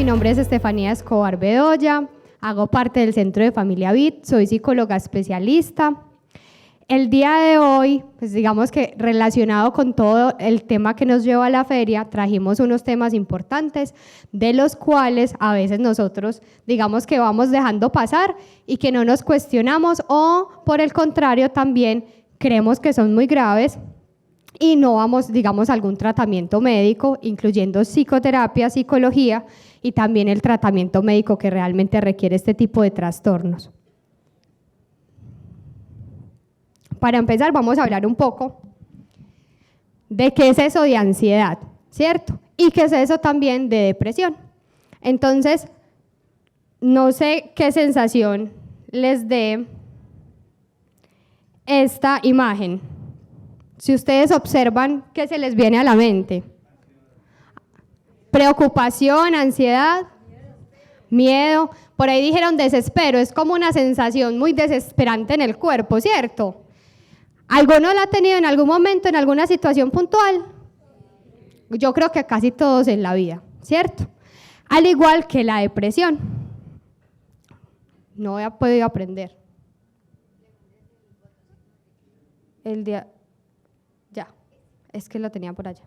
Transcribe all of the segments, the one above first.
nombre es Estefanía Escobar Bedoya, hago parte del Centro de Familia VIT, soy psicóloga especialista. El día de hoy, pues digamos que relacionado con todo el tema que nos lleva a la feria, trajimos unos temas importantes de los cuales a veces nosotros digamos que vamos dejando pasar y que no nos cuestionamos o por el contrario también creemos que son muy graves y no vamos, digamos, a algún tratamiento médico, incluyendo psicoterapia, psicología y también el tratamiento médico que realmente requiere este tipo de trastornos. Para empezar, vamos a hablar un poco de qué es eso de ansiedad, ¿cierto? Y qué es eso también de depresión. Entonces, no sé qué sensación les dé esta imagen. Si ustedes observan, ¿qué se les viene a la mente? Preocupación, ansiedad, miedo. Por ahí dijeron desespero, es como una sensación muy desesperante en el cuerpo, ¿cierto? ¿Alguno la ha tenido en algún momento, en alguna situación puntual? Yo creo que casi todos en la vida, ¿cierto? Al igual que la depresión. No he podido aprender. Es que lo tenía por allá.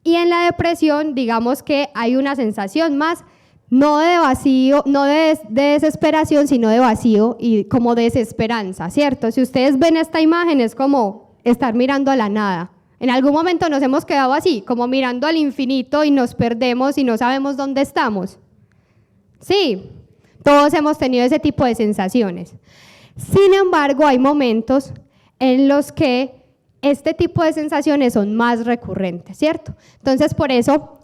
Y en la depresión, digamos que hay una sensación más, no de vacío, no de desesperación, sino de vacío y como desesperanza, ¿cierto? Si ustedes ven esta imagen, es como estar mirando a la nada. En algún momento nos hemos quedado así, como mirando al infinito y nos perdemos y no sabemos dónde estamos. Sí, todos hemos tenido ese tipo de sensaciones. Sin embargo, hay momentos en los que este tipo de sensaciones son más recurrentes, ¿cierto? Entonces, por eso,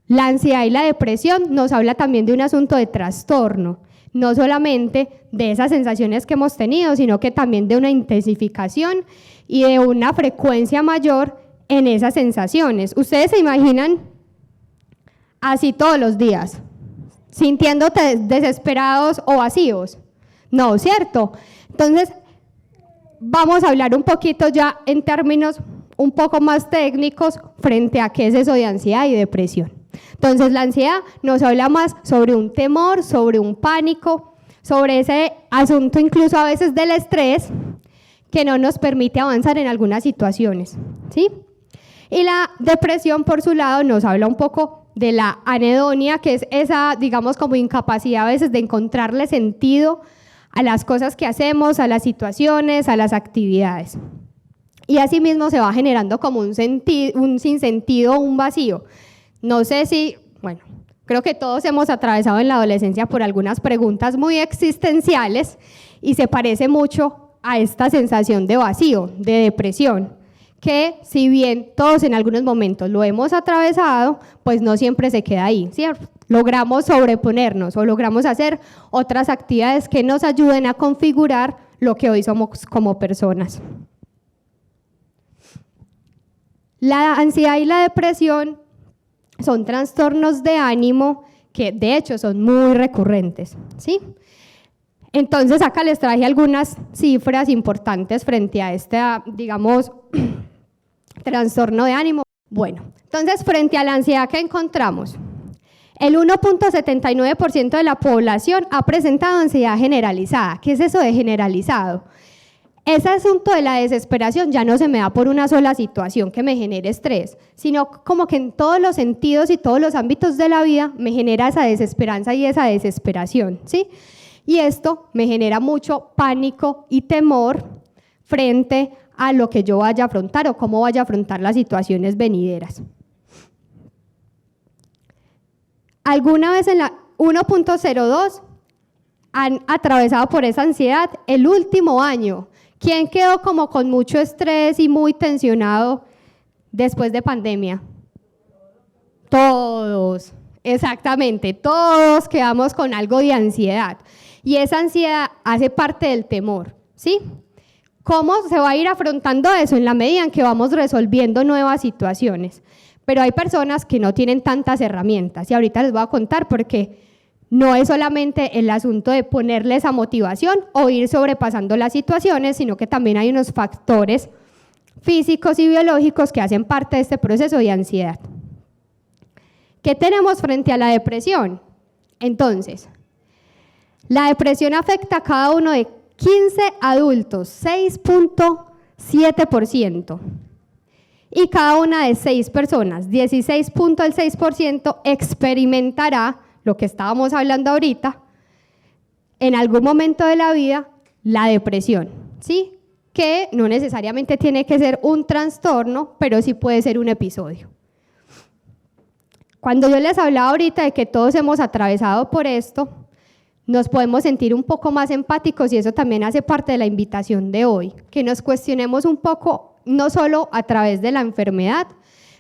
la ansiedad y la depresión nos habla también de un asunto de trastorno, no solamente de esas sensaciones que hemos tenido, sino que también de una intensificación y de una frecuencia mayor en esas sensaciones. ¿Ustedes se imaginan así todos los días, sintiéndote desesperados o vacíos? No, ¿cierto? Entonces, vamos a hablar un poquito ya en términos un poco más técnicos frente a qué es eso de ansiedad y depresión. Entonces, la ansiedad nos habla más sobre un temor, sobre un pánico, sobre ese asunto incluso a veces del estrés que no nos permite avanzar en algunas situaciones, ¿sí? Y la depresión, por su lado, nos habla un poco de la anedonia, que es esa, digamos, como incapacidad a veces de encontrarle sentido a las cosas que hacemos, a las situaciones, a las actividades. Y así mismo se va generando como un sinsentido, un vacío. No sé si, bueno, creo que todos hemos atravesado en la adolescencia por algunas preguntas muy existenciales y se parece mucho a esta sensación de vacío, de depresión, que si bien todos en algunos momentos lo hemos atravesado, pues no siempre se queda ahí, ¿cierto? Logramos sobreponernos o logramos hacer otras actividades que nos ayuden a configurar lo que hoy somos como personas. La ansiedad y la depresión son trastornos de ánimo que de hecho son muy recurrentes, ¿sí? Entonces acá les traje algunas cifras importantes frente a este, digamos, trastorno de ánimo. Bueno, entonces frente a la ansiedad que encontramos, el 1.79% de la población ha presentado ansiedad generalizada. ¿Qué es eso de generalizado? Ese asunto de la desesperación ya no se me da por una sola situación que me genere estrés, sino como que en todos los sentidos y todos los ámbitos de la vida me genera esa desesperanza y esa desesperación, ¿sí? Y esto me genera mucho pánico y temor frente a lo que yo vaya a afrontar o cómo vaya a afrontar las situaciones venideras. ¿Alguna vez en la 1.02 han atravesado por esa ansiedad el último año? ¿Quién quedó como con mucho estrés y muy tensionado después de pandemia? Todos, exactamente, todos quedamos con algo de ansiedad. Y esa ansiedad hace parte del temor, ¿sí? ¿Cómo se va a ir afrontando eso? En la medida en que vamos resolviendo nuevas situaciones. Pero hay personas que no tienen tantas herramientas y ahorita les voy a contar porque no es solamente el asunto de ponerle esa motivación o ir sobrepasando las situaciones, sino que también hay unos factores físicos y biológicos que hacen parte de este proceso de ansiedad. ¿Qué tenemos frente a la depresión? Entonces, la depresión afecta a cada uno de 15 adultos, 6.7%. Y cada una de 6 personas, 16.6%, experimentará lo que estábamos hablando ahorita, en algún momento de la vida, la depresión, ¿sí? Que no necesariamente tiene que ser un trastorno, pero sí puede ser un episodio. Cuando yo les hablaba ahorita de que todos hemos atravesado por esto, nos podemos sentir un poco más empáticos y eso también hace parte de la invitación de hoy, que nos cuestionemos un poco, no solo a través de la enfermedad,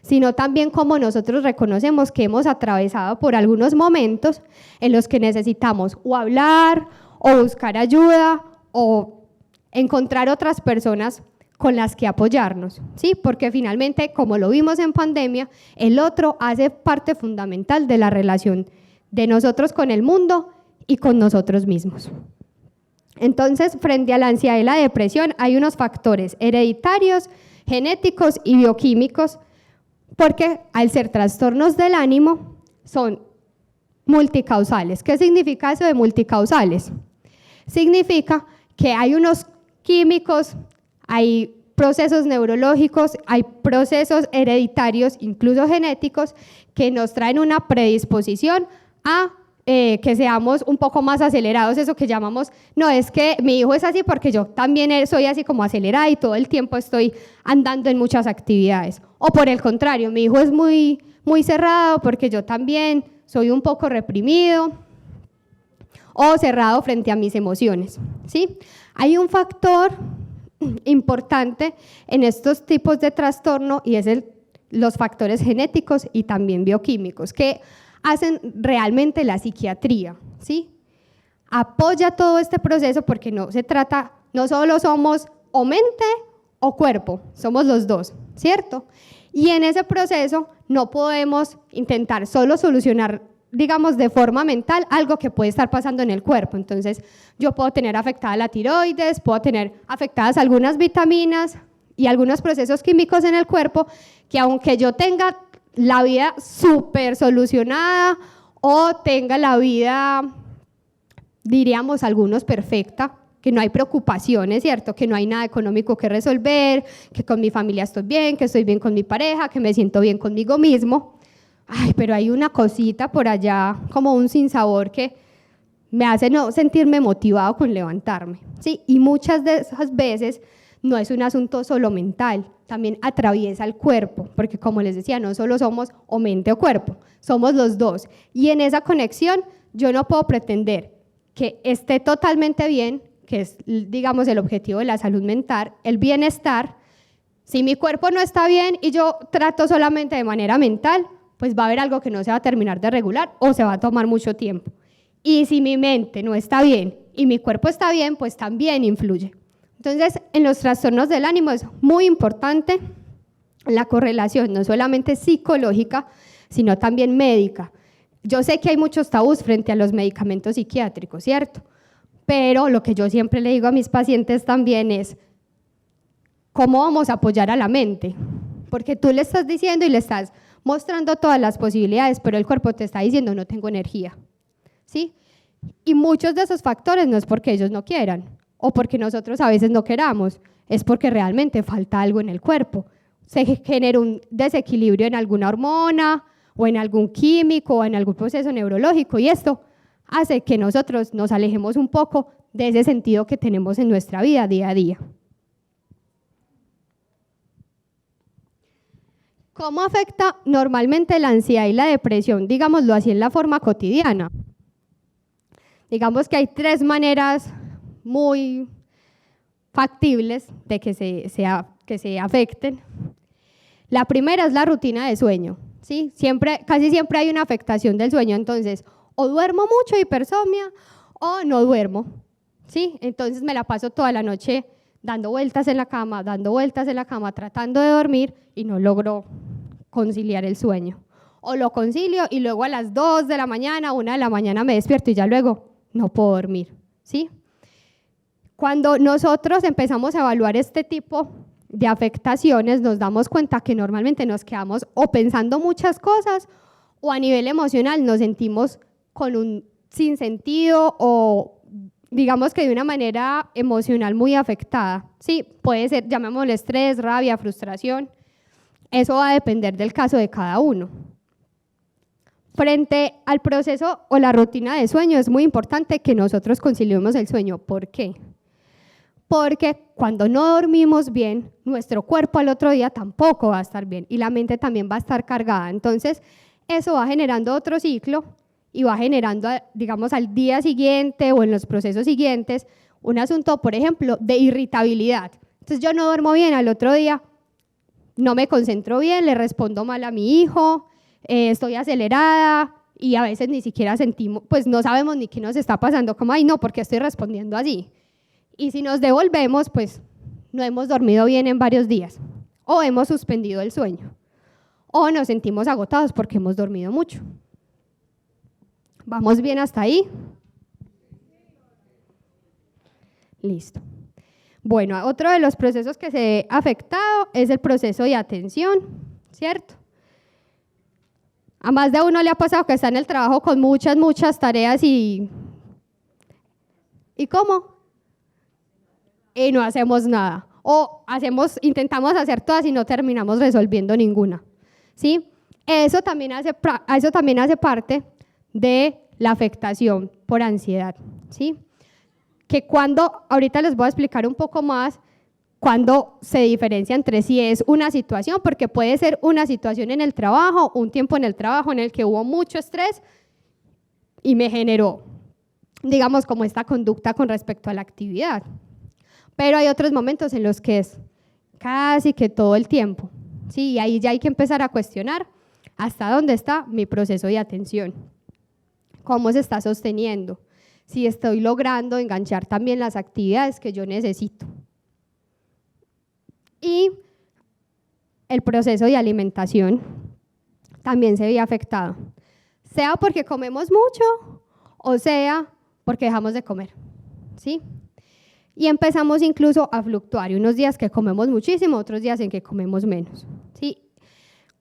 sino también cómo nosotros reconocemos que hemos atravesado por algunos momentos en los que necesitamos o hablar, o buscar ayuda, o encontrar otras personas con las que apoyarnos, ¿sí? Porque finalmente, como lo vimos en pandemia, el otro hace parte fundamental de la relación de nosotros con el mundo y con nosotros mismos. Entonces, frente a la ansiedad y la depresión, hay unos factores hereditarios, genéticos y bioquímicos, porque al ser trastornos del ánimo, son multicausales. ¿Qué significa eso de multicausales? Significa que hay unos químicos, hay procesos neurológicos, hay procesos hereditarios, incluso genéticos, que nos traen una predisposición a que seamos un poco más acelerados, eso que llamamos, no, es que mi hijo es así porque yo también soy así como acelerada y todo el tiempo estoy andando en muchas actividades. O por el contrario, mi hijo es muy cerrado porque yo también soy un poco reprimido o cerrado frente a mis emociones, ¿sí? Hay un factor importante en estos tipos de trastorno y es los factores genéticos y también bioquímicos que hacen realmente la psiquiatría, ¿sí? Apoya todo este proceso porque no se trata, no solo somos o mente o cuerpo, somos los dos, ¿cierto? Y en ese proceso no podemos intentar solo solucionar, digamos, de forma mental algo que puede estar pasando en el cuerpo. Entonces, yo puedo tener afectada la tiroides, puedo tener afectadas algunas vitaminas y algunos procesos químicos en el cuerpo que aunque yo tenga la vida súper solucionada o tenga la vida, diríamos algunos perfecta, que no hay preocupaciones, ¿cierto? Que no hay nada económico que resolver, que con mi familia estoy bien, que estoy bien con mi pareja, que me siento bien conmigo mismo. Ay, pero hay una cosita por allá, como un sinsabor que me hace no sentirme motivado con levantarme, ¿sí? Y muchas de esas veces no es un asunto solo mental, también atraviesa el cuerpo, porque como les decía, no solo somos o mente o cuerpo, somos los dos. Y en esa conexión yo no puedo pretender que esté totalmente bien, que es, digamos, el objetivo de la salud mental, el bienestar. Si mi cuerpo no está bien y yo trato solamente de manera mental, pues va a haber algo que no se va a terminar de regular o se va a tomar mucho tiempo. Y si mi mente no está bien y mi cuerpo está bien, pues también influye. Entonces, en los trastornos del ánimo es muy importante la correlación, no solamente psicológica, sino también médica. Yo sé que hay muchos tabús frente a los medicamentos psiquiátricos, ¿cierto? Pero lo que yo siempre le digo a mis pacientes también es, ¿cómo vamos a apoyar a la mente? Porque tú le estás diciendo y le estás mostrando todas las posibilidades, pero el cuerpo te está diciendo, no tengo energía, ¿sí? Y muchos de esos factores no es porque ellos no quieran, o porque nosotros a veces no queramos, es porque realmente falta algo en el cuerpo. Se genera un desequilibrio en alguna hormona, o en algún químico, o en algún proceso neurológico, y esto hace que nosotros nos alejemos un poco de ese sentido que tenemos en nuestra vida día a día. ¿Cómo afecta normalmente la ansiedad y la depresión? Digámoslo así en la forma cotidiana. Digamos que hay 3 maneras muy factibles de que se afecten. La primera es la rutina de sueño, ¿sí? Casi siempre hay una afectación del sueño, entonces o duermo mucho, hipersomnia, o no duermo, ¿sí? Entonces me la paso toda la noche dando vueltas en la cama, tratando de dormir y no logro conciliar el sueño. O lo concilio y luego a las 2 de la mañana, 1 de la mañana me despierto y ya luego no puedo dormir, ¿sí? Cuando nosotros empezamos a evaluar este tipo de afectaciones, nos damos cuenta que normalmente nos quedamos o pensando muchas cosas o a nivel emocional nos sentimos con un sinsentido o digamos que de una manera emocional muy afectada. Sí, puede ser, llamémosle estrés, rabia, frustración. Eso va a depender del caso de cada uno. Frente al proceso o la rutina de sueño es muy importante que nosotros conciliemos el sueño. ¿Por qué? Porque cuando no dormimos bien, nuestro cuerpo al otro día tampoco va a estar bien y la mente también va a estar cargada. Entonces, eso va generando otro ciclo y va generando, digamos, al día siguiente o en los procesos siguientes, un asunto, por ejemplo, de irritabilidad. Entonces, yo no duermo bien, al otro día no me concentro bien, le respondo mal a mi hijo, estoy acelerada y a veces ni siquiera sentimos, pues no sabemos ni qué nos está pasando, como, ay, no, ¿por qué estoy respondiendo así? Y si nos devolvemos, pues no hemos dormido bien en varios días, o hemos suspendido el sueño, o nos sentimos agotados porque hemos dormido mucho. ¿Vamos bien hasta ahí? Listo. Bueno, otro de los procesos que se ha afectado es el proceso de atención, ¿cierto? A más de uno le ha pasado que está en el trabajo con muchas tareas y ¿cómo? Y no hacemos nada. O intentamos hacer todas y no terminamos resolviendo ninguna. ¿Sí? Eso también hace parte de la afectación por ansiedad. ¿Sí? Que ahorita les voy a explicar un poco más cuando se diferencia entre si es una situación, porque puede ser una situación en el trabajo, un tiempo en el trabajo en el que hubo mucho estrés y me generó, digamos, como esta conducta con respecto a la actividad. Pero hay otros momentos en los que es casi que todo el tiempo, ¿sí? Y ahí ya hay que empezar a cuestionar hasta dónde está mi proceso de atención, cómo se está sosteniendo, si estoy logrando enganchar también las actividades que yo necesito. Y el proceso de alimentación también se ve afectado, sea porque comemos mucho o sea porque dejamos de comer, ¿sí? Y empezamos incluso a fluctuar, y unos días que comemos muchísimo, otros días en que comemos menos, ¿sí?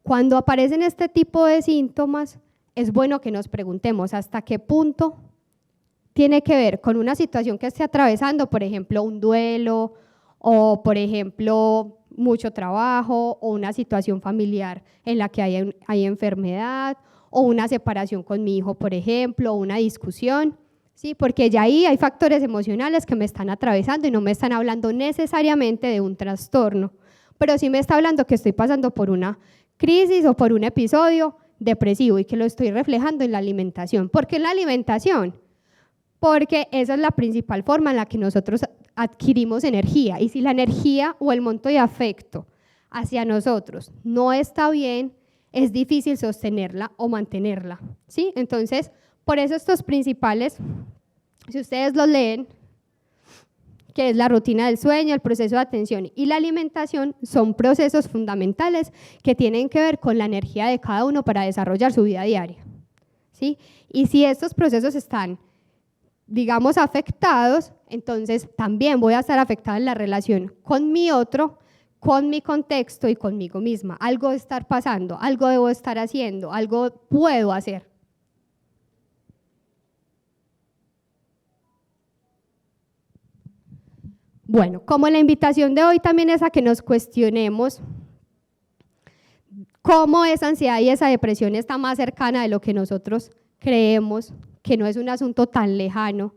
Cuando aparecen este tipo de síntomas, es bueno que nos preguntemos hasta qué punto tiene que ver con una situación que esté atravesando, por ejemplo, un duelo, o por ejemplo, mucho trabajo, o una situación familiar en la que hay enfermedad, o una separación con mi hijo, por ejemplo, o una discusión, ¿sí? Porque ya ahí hay factores emocionales que me están atravesando y no me están hablando necesariamente de un trastorno, pero sí me está hablando que estoy pasando por una crisis o por un episodio depresivo y que lo estoy reflejando en la alimentación. ¿Por qué en la alimentación? Porque esa es la principal forma en la que nosotros adquirimos energía, y si la energía o el monto de afecto hacia nosotros no está bien, es difícil sostenerla o mantenerla, ¿sí? Entonces, por eso estos principales, si ustedes los leen, que es la rutina del sueño, el proceso de atención y la alimentación, son procesos fundamentales que tienen que ver con la energía de cada uno para desarrollar su vida diaria, ¿sí? Y si estos procesos están, digamos, afectados, entonces también voy a estar afectada en la relación con mi otro, con mi contexto y conmigo misma. Algo debe estar pasando, algo debo estar haciendo, algo puedo hacer. Bueno, como la invitación de hoy también es a que nos cuestionemos cómo esa ansiedad y esa depresión está más cercana de lo que nosotros creemos, que no es un asunto tan lejano,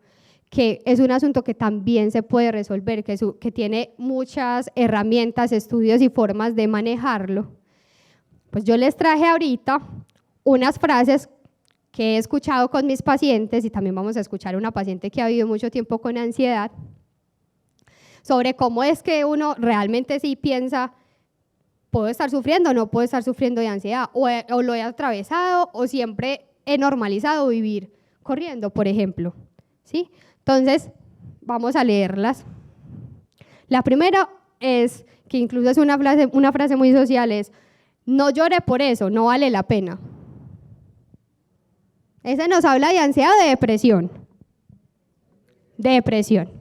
que es un asunto que también se puede resolver, que tiene muchas herramientas, estudios y formas de manejarlo. Pues yo les traje ahorita unas frases que he escuchado con mis pacientes, y también vamos a escuchar a una paciente que ha vivido mucho tiempo con ansiedad, sobre cómo es que uno realmente sí piensa, ¿puedo estar sufriendo o no puedo estar sufriendo de ansiedad? O lo he atravesado, o siempre he normalizado vivir corriendo, por ejemplo, ¿sí? Entonces, vamos a leerlas. La primera es, que incluso es una frase muy social, es: no llore por eso, no vale la pena. Ese nos habla de ansiedad o de depresión. De depresión.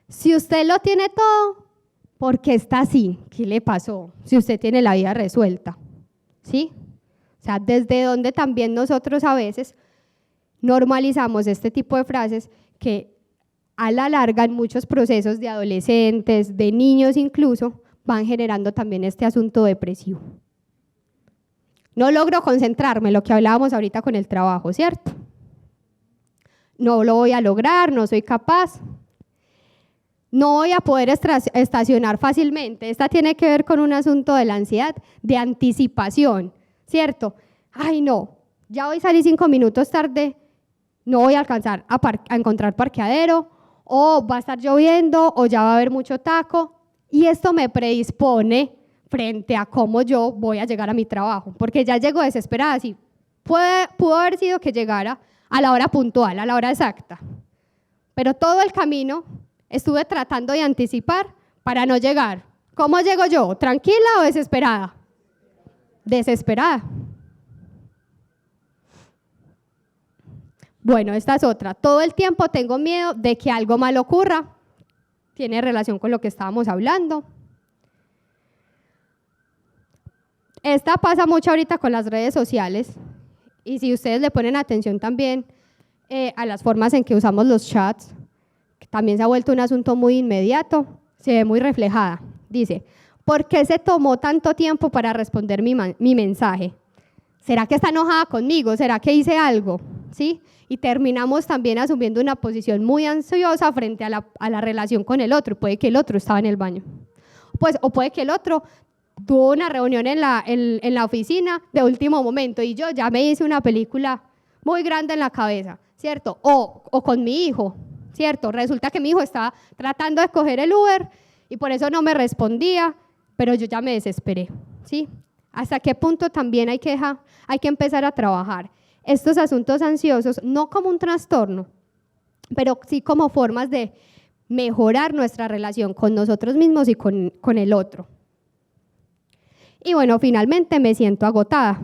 Si usted lo tiene todo, ¿por qué está así? ¿Qué le pasó? Si usted tiene la vida resuelta, ¿sí? O sea, desde donde también nosotros a veces normalizamos este tipo de frases que a la larga en muchos procesos de adolescentes, de niños incluso, van generando también este asunto depresivo. No logro concentrarme, lo que hablábamos ahorita con el trabajo, ¿cierto? No lo voy a lograr, no soy capaz. No voy a poder estacionar fácilmente. Esta tiene que ver con un asunto de la ansiedad, de anticipación, ¿cierto? Ay, no, ya hoy salí 5 minutos tarde, no voy a alcanzar a encontrar parqueadero, o va a estar lloviendo, o ya va a haber mucho taco, y esto me predispone frente a cómo yo voy a llegar a mi trabajo, porque ya llego desesperada, sí, pudo haber sido que llegara a la hora puntual, a la hora exacta, pero todo el camino estuve tratando de anticipar para no llegar. ¿Cómo llego yo? ¿Tranquila o desesperada? Desesperada. Bueno, esta es otra. Todo el tiempo tengo miedo de que algo mal ocurra. Tiene relación con lo que estábamos hablando. Esta pasa mucho ahorita con las redes sociales. Y si ustedes le ponen atención también a las formas en que usamos los chats, que también se ha vuelto un asunto muy inmediato, se ve muy reflejada. Dice, ¿por qué se tomó tanto tiempo para responder mi mensaje? ¿Será que está enojada conmigo? ¿Será que hice algo? ¿Sí? Y terminamos también asumiendo una posición muy ansiosa frente a la relación con el otro. Puede que el otro estaba en el baño. Pues, o puede que el otro tuvo una reunión en la oficina de último momento y yo ya me hice una película muy grande en la cabeza, ¿cierto? O con mi hijo, ¿cierto? Resulta que mi hijo estaba tratando de coger el Uber y por eso no me respondía, pero yo ya me desesperé, ¿sí? ¿Hasta qué punto también hay que empezar a trabajar estos asuntos ansiosos, no como un trastorno, pero sí como formas de mejorar nuestra relación con nosotros mismos y con el otro? Y bueno, finalmente me siento agotada,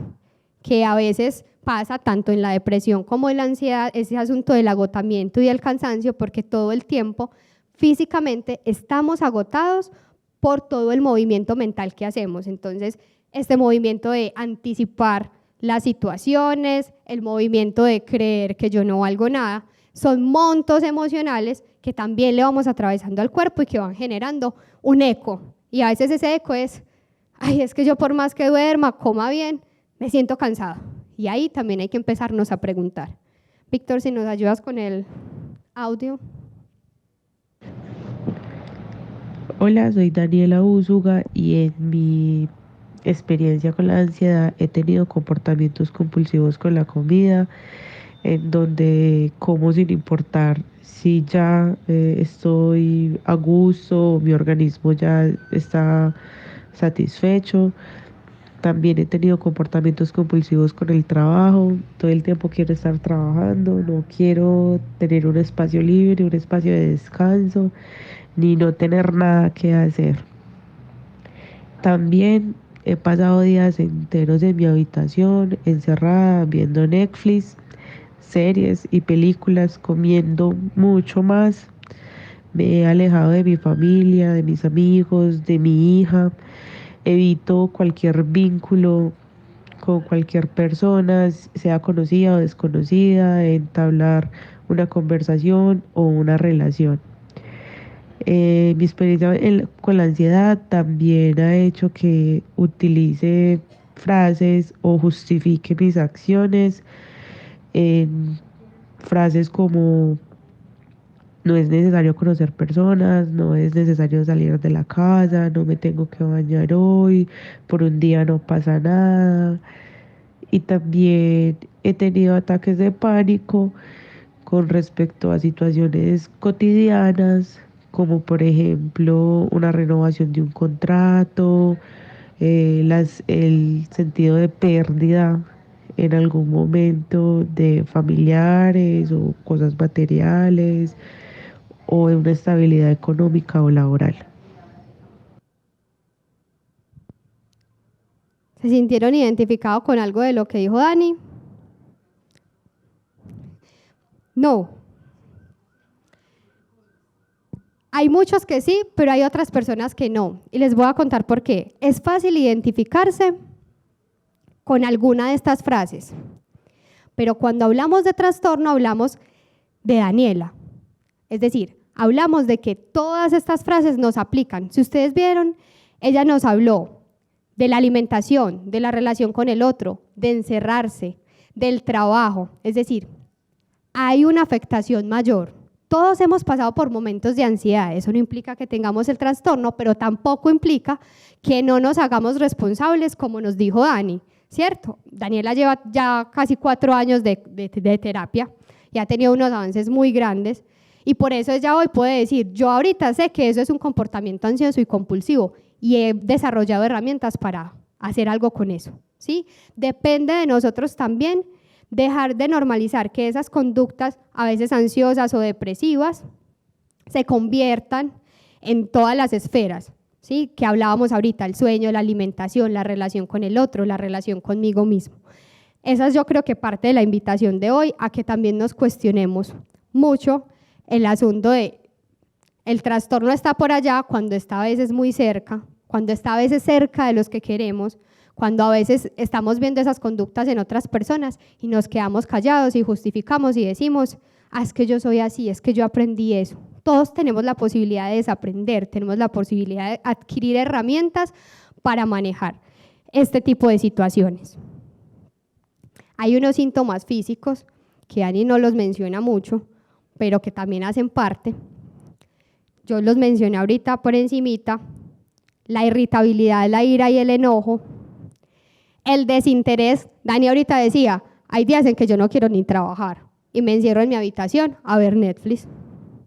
que a veces pasa tanto en la depresión como en la ansiedad, ese asunto del agotamiento y el cansancio, porque todo el tiempo físicamente estamos agotados por todo el movimiento mental que hacemos. Entonces, este movimiento de anticipar las situaciones, el movimiento de creer que yo no valgo nada, son montos emocionales que también le vamos atravesando al cuerpo y que van generando un eco. Y a veces ese eco es, ay, es que yo por más que duerma, coma bien, me siento cansado. Y ahí también hay que empezarnos a preguntar. Víctor, si nos ayudas con el audio. Hola, soy Daniela Úsuga y en mi experiencia con la ansiedad he tenido comportamientos compulsivos con la comida, en donde como sin importar si ya estoy a gusto, mi organismo ya está satisfecho. También he tenido comportamientos compulsivos con el trabajo, todo el tiempo quiero estar trabajando, no quiero tener un espacio libre, un espacio de descanso, ni no tener nada que hacer. También he pasado días enteros en mi habitación, encerrada, viendo Netflix, series y películas, comiendo mucho más. Me he alejado de mi familia, de mis amigos, de mi hija. Evito cualquier vínculo con cualquier persona, sea conocida o desconocida, entablar una conversación o una relación. Mi experiencia con la ansiedad también ha hecho que utilice frases o justifique mis acciones en frases como no es necesario conocer personas, no es necesario salir de la casa, no me tengo que bañar hoy, por un día no pasa nada. Y también he tenido ataques de pánico con respecto a situaciones cotidianas, como por ejemplo una renovación de un contrato, el sentido de pérdida en algún momento de familiares o cosas materiales o de una estabilidad económica o laboral. ¿Se sintieron identificados con algo de lo que dijo Dani? No. Hay muchos que sí, pero hay otras personas que no. Y les voy a contar por qué. Es fácil identificarse con alguna de estas frases. Pero cuando hablamos de trastorno, hablamos de Daniela. Es decir, hablamos de que todas estas frases nos aplican. Si ustedes vieron, ella nos habló de la alimentación, de la relación con el otro, de encerrarse, del trabajo. Es decir, hay una afectación mayor. Todos hemos pasado por momentos de ansiedad. Eso no implica que tengamos el trastorno, pero tampoco implica que no nos hagamos responsables, como nos dijo Dani, ¿cierto? Daniela lleva ya casi 4 años de terapia y ha tenido unos avances muy grandes. Y por eso ella hoy puede decir, yo ahorita sé que eso es un comportamiento ansioso y compulsivo y he desarrollado herramientas para hacer algo con eso, ¿sí? Depende de nosotros también dejar de normalizar que esas conductas, a veces ansiosas o depresivas, se conviertan en todas las esferas, ¿sí? Que hablábamos ahorita, el sueño, la alimentación, la relación con el otro, la relación conmigo mismo. Esa es, yo creo que parte de la invitación de hoy, a que también nos cuestionemos mucho el asunto de el trastorno está por allá cuando está a veces muy cerca, cuando está a veces cerca de los que queremos, cuando a veces estamos viendo esas conductas en otras personas y nos quedamos callados y justificamos y decimos, es que yo soy así, es que yo aprendí eso. Todos tenemos la posibilidad de desaprender, tenemos la posibilidad de adquirir herramientas para manejar este tipo de situaciones. Hay unos síntomas físicos que Dani no los menciona mucho, pero que también hacen parte. Yo los mencioné ahorita por encimita: la irritabilidad, la ira y el enojo, el desinterés. Dani ahorita decía, hay días en que yo no quiero ni trabajar y me encierro en mi habitación a ver Netflix.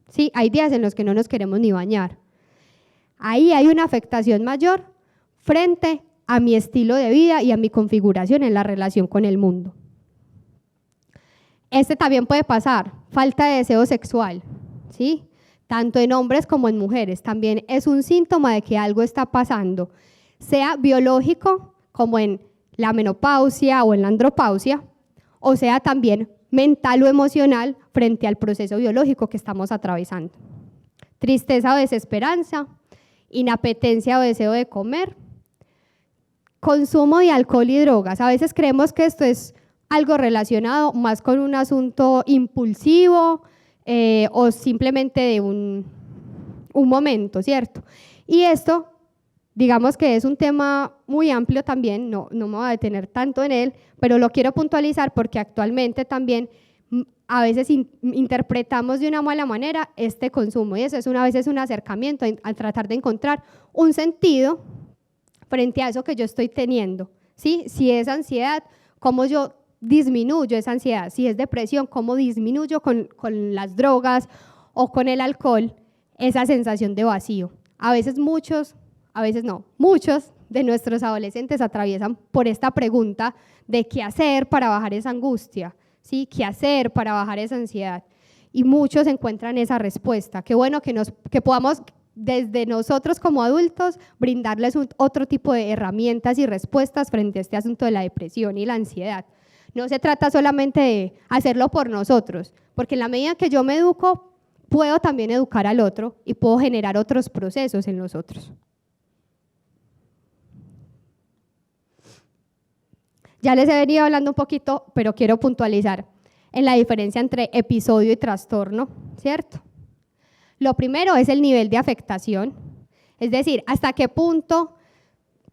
Sí, hay días en los que no nos queremos ni bañar. Ahí hay una afectación mayor frente a mi estilo de vida y a mi configuración en la relación con el mundo. Este también puede pasar, falta de deseo sexual, ¿sí? Tanto en hombres como en mujeres, también es un síntoma de que algo está pasando, sea biológico, como en la menopausia o en la andropausia, o sea también mental o emocional frente al proceso biológico que estamos atravesando. Tristeza o desesperanza, inapetencia o deseo de comer, consumo de alcohol y drogas. A veces creemos que esto es algo relacionado más con un asunto impulsivo o simplemente de un momento, ¿cierto? Y esto, digamos que es un tema muy amplio también, no me voy a detener tanto en él, pero lo quiero puntualizar porque actualmente también a veces interpretamos de una mala manera este consumo, y eso es a veces un acercamiento al tratar de encontrar un sentido frente a eso que yo estoy teniendo, ¿sí? Si es ansiedad, ¿cómo yo disminuyo esa ansiedad? Si es depresión, ¿cómo disminuyo con las drogas o con el alcohol esa sensación de vacío? A veces muchos de nuestros adolescentes atraviesan por esta pregunta de qué hacer para bajar esa angustia, ¿sí? ¿Qué hacer para bajar esa ansiedad? Y muchos encuentran esa respuesta. Qué bueno que podamos desde nosotros como adultos brindarles otro tipo de herramientas y respuestas frente a este asunto de la depresión y la ansiedad. No se trata solamente de hacerlo por nosotros, porque en la medida que yo me educo, puedo también educar al otro y puedo generar otros procesos en los otros. Ya les he venido hablando un poquito, pero quiero puntualizar en la diferencia entre episodio y trastorno, ¿cierto? Lo primero es el nivel de afectación, es decir, hasta qué punto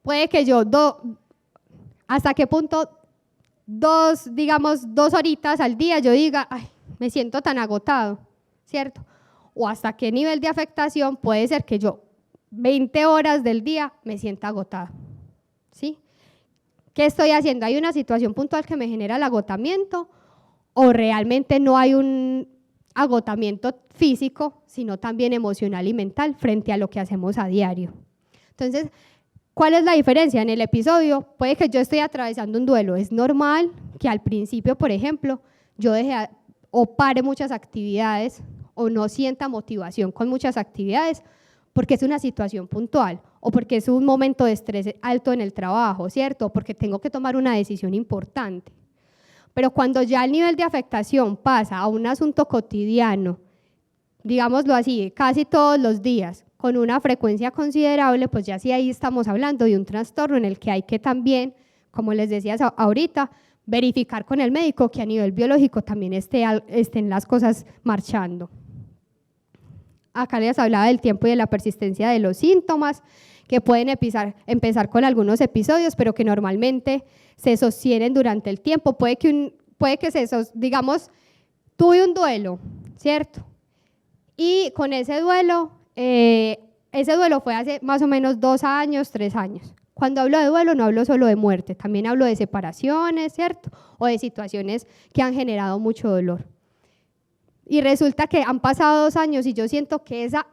puede que hasta qué punto 2 horitas al día yo diga, ay, me siento tan agotado, ¿cierto? O hasta qué nivel de afectación puede ser que yo 20 horas del día me sienta agotada, ¿sí? ¿Qué estoy haciendo? ¿Hay una situación puntual que me genera el agotamiento o realmente no hay un agotamiento físico, sino también emocional y mental frente a lo que hacemos a diario? Entonces, ¿cuál es la diferencia? En el episodio puede que yo esté atravesando un duelo. Es normal que al principio, por ejemplo, yo deje o pare muchas actividades o no sienta motivación con muchas actividades porque es una situación puntual o porque es un momento de estrés alto en el trabajo, ¿cierto? Porque tengo que tomar una decisión importante. Pero cuando ya el nivel de afectación pasa a un asunto cotidiano, digámoslo así, casi todos los días, con una frecuencia considerable, pues ya sí ahí estamos hablando de un trastorno en el que hay que también como les decía ahorita, verificar con el médico que a nivel biológico también estén las cosas marchando. Acá les hablaba del tiempo y de la persistencia de los síntomas, que pueden empezar con algunos episodios, pero que normalmente se sostienen durante el tiempo. Puede que digamos, tuve un duelo, ¿cierto? Y con ese duelo fue hace más o menos 2 años, 3 años. Cuando hablo de duelo no hablo solo de muerte, también hablo de separaciones, ¿cierto? O de situaciones que han generado mucho dolor. Y resulta que han pasado 2 años y yo siento que esa,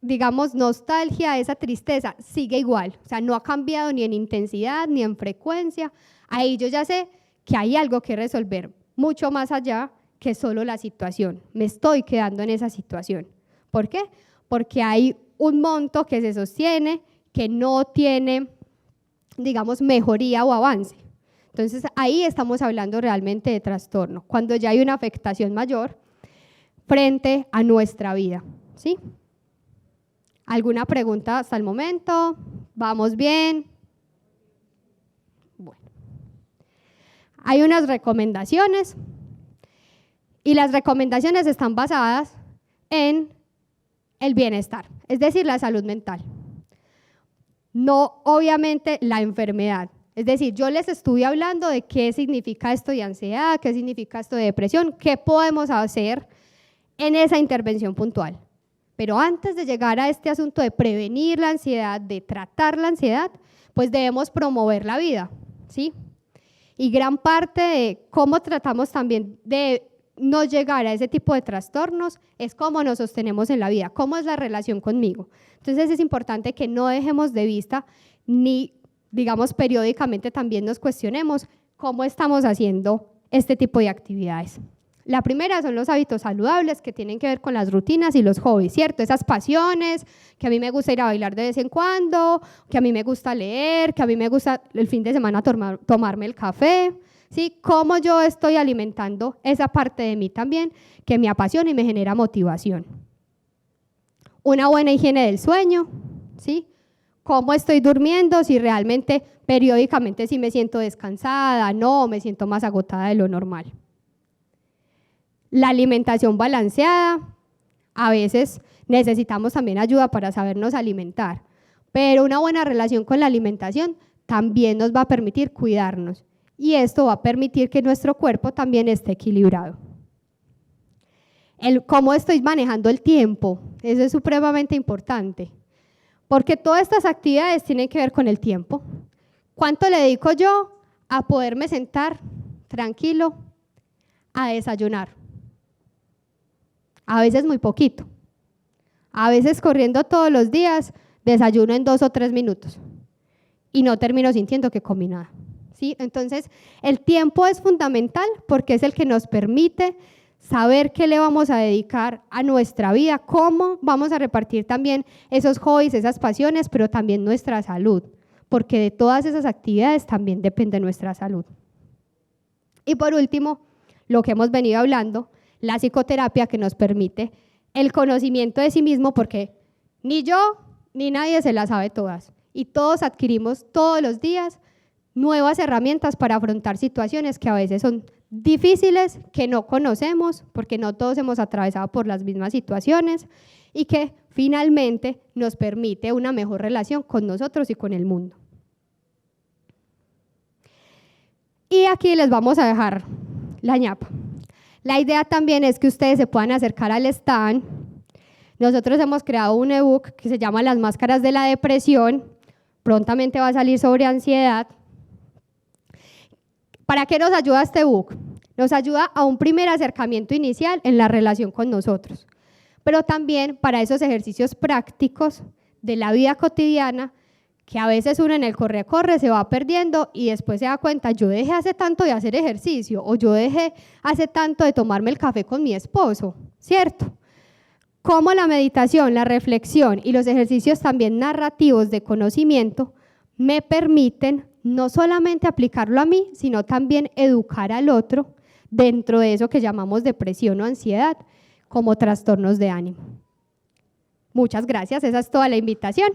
digamos, nostalgia, esa tristeza sigue igual. O sea, no ha cambiado ni en intensidad ni en frecuencia. Ahí yo ya sé que hay algo que resolver mucho más allá que solo la situación. Me estoy quedando en esa situación. ¿Por qué? Porque hay un monto que se sostiene que no tiene, digamos, mejoría o avance. Entonces, ahí estamos hablando realmente de trastorno, cuando ya hay una afectación mayor frente a nuestra vida, ¿sí? ¿Alguna pregunta hasta el momento? ¿Vamos bien? Bueno. Hay unas recomendaciones y las recomendaciones están basadas en el bienestar, es decir, la salud mental. No, obviamente, la enfermedad. Es decir, yo les estuve hablando de qué significa esto de ansiedad, qué significa esto de depresión, qué podemos hacer en esa intervención puntual. Pero antes de llegar a este asunto de prevenir la ansiedad, de tratar la ansiedad, pues debemos promover la vida, ¿sí? Y gran parte de cómo tratamos también de no llegar a ese tipo de trastornos es cómo nos sostenemos en la vida, cómo es la relación conmigo. Entonces es importante que no dejemos de vista ni, digamos, periódicamente también nos cuestionemos cómo estamos haciendo este tipo de actividades. La primera son los hábitos saludables que tienen que ver con las rutinas y los hobbies, ¿cierto? Esas pasiones, que a mí me gusta ir a bailar de vez en cuando, que a mí me gusta leer, que a mí me gusta el fin de semana tomarme el café, ¿sí? Cómo yo estoy alimentando esa parte de mí también que me apasiona y me genera motivación. Una buena higiene del sueño, ¿sí? Cómo estoy durmiendo, si realmente periódicamente si me siento descansada, no, me siento más agotada de lo normal. La alimentación balanceada, a veces necesitamos también ayuda para sabernos alimentar, pero una buena relación con la alimentación también nos va a permitir cuidarnos y esto va a permitir que nuestro cuerpo también esté equilibrado. Cómo estoy manejando el tiempo, eso es supremamente importante, porque todas estas actividades tienen que ver con el tiempo. ¿Cuánto le dedico yo a poderme sentar tranquilo a desayunar? A veces muy poquito, a veces corriendo todos los días, desayuno en 2 o 3 minutos y no termino sintiendo que comí nada, ¿sí? Entonces, el tiempo es fundamental porque es el que nos permite saber qué le vamos a dedicar a nuestra vida, cómo vamos a repartir también esos hobbies, esas pasiones, pero también nuestra salud, porque de todas esas actividades también depende nuestra salud. Y por último, lo que hemos venido hablando, la psicoterapia que nos permite el conocimiento de sí mismo, porque ni yo ni nadie se las sabe todas y todos adquirimos todos los días nuevas herramientas para afrontar situaciones que a veces son difíciles, que no conocemos, porque no todos hemos atravesado por las mismas situaciones y que finalmente nos permite una mejor relación con nosotros y con el mundo. Y aquí les vamos a dejar la ñapa. La idea también es que ustedes se puedan acercar al stand. Nosotros hemos creado un ebook que se llama Las máscaras de la depresión. Prontamente va a salir sobre ansiedad. ¿Para qué nos ayuda este ebook? Nos ayuda a un primer acercamiento inicial en la relación con nosotros, pero también para esos ejercicios prácticos de la vida cotidiana que a veces uno en el corre-corre se va perdiendo y después se da cuenta, yo dejé hace tanto de hacer ejercicio o yo dejé hace tanto de tomarme el café con mi esposo, ¿cierto? Cómo la meditación, la reflexión y los ejercicios también narrativos de conocimiento me permiten no solamente aplicarlo a mí, sino también educar al otro dentro de eso que llamamos depresión o ansiedad, como trastornos de ánimo. Muchas gracias, esa es toda la invitación.